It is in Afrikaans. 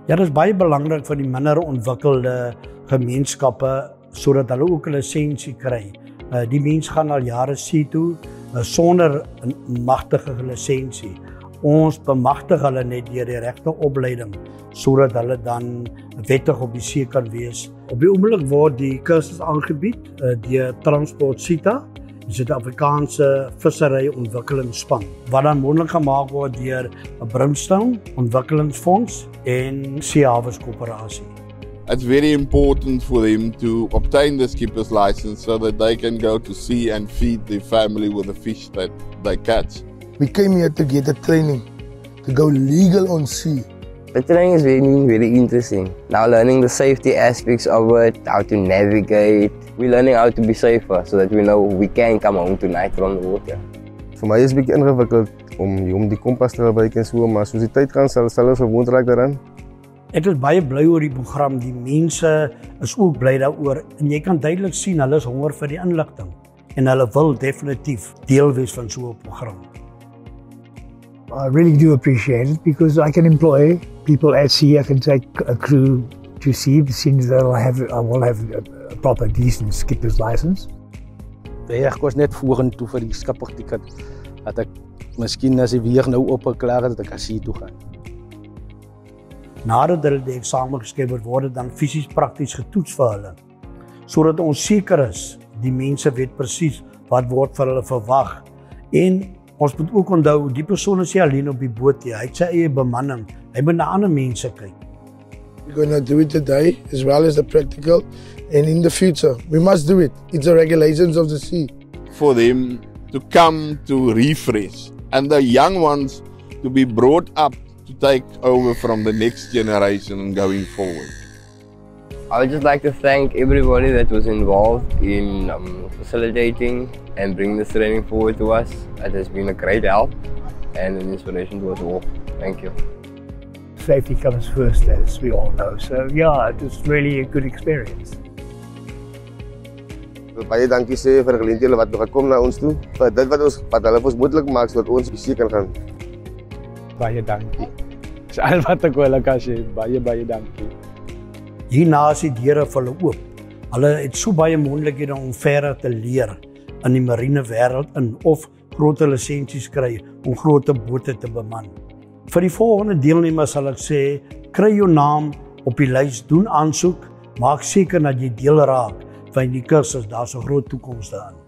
Ja, dit is baie belangrik vir die minder ontwikkelde gemeenskappe sodat hulle ook 'n lisensie kry. Die mense gaan al jare see toe sonder 'n magtige lisensie. Ons bemagtig hulle net deur die regte opleiding sodat hulle dan wettig op die see kan wees. Op die oomblik word die kursus aangebied deur Transport Sita, die Suid-Afrikaanse Vissery Ontwikkelingsspan, wat dan moontlik gemaak word deur 'n Brimstone Ontwikkelingsfonds en Seehawens Koöperasie. It's very important for them to obtain the skipper's license so that they can go to sea and feed their family with the fish that they catch. We came here to get a training, to go legal on sea. The training is very interesting. Now learning the safety aspects of it, how to navigate. We're learning how to be safer so that we know we can come home tonight from the water. Vir my is 'n bietjie ingewikkeld om die kompas te gebruik en so, maar soos die tyd gaan sal ons gewoond raak daaraan. Ek is baie bly oor die program. Die mense is ook bly daaroor en jy kan duidelik sien hulle is honger vir die inligting en hulle wil definitief deel wees van so 'n program. I really do appreciate it because I can employ people at sea. I can take a crew to sea, since I will have a proper, decent skipper's license. Ek was net vorentoe vir die skipperticket dat ek miskien as die weer nou opgeklaar het dat ek aan see toe gaan. Nadat hulle die eksamen geskryf word, dan fisies prakties getoets vir hulle, sodat ons seker is die mense weet presies wat word vir hulle verwag. En ons moet ook onthou, die persoon is nie alleen op die boot nie, hy het sy eie bemanning, hy moet na ander mense kyk. We're going to do it today as well as the practical, and in the future we must do it. It's the regulations of the sea. For them to come to refresh and the young ones to be brought up to take over from the next generation and going forward. I would just like to thank everybody that was involved in facilitating and bringing this training forward to us. It has been a great help and an inspiration to us all. Thank you. Safety comes first, as we all know. So yeah, it was really a good experience. Baie dankie sê vir die geleenthede wat nog gekom na ons toe. Vir dit wat hulle ons moontlik maak sodat ons op see kan gaan. Baie dankie. Dis al wat ek wil sê. Baie dankie. Hierna is die deure vir hulle oop. Hulle het so baie moontlikhede om verder te leer in die marine wêreld of groter lisensies kry om groter bote te beman. Vir die volgende deelnemers sal ek sê, kry jou naam op die lys, doen aansoek, maak seker dat jy deel raak van die kursus, daar's 'n groot toekoms daarin.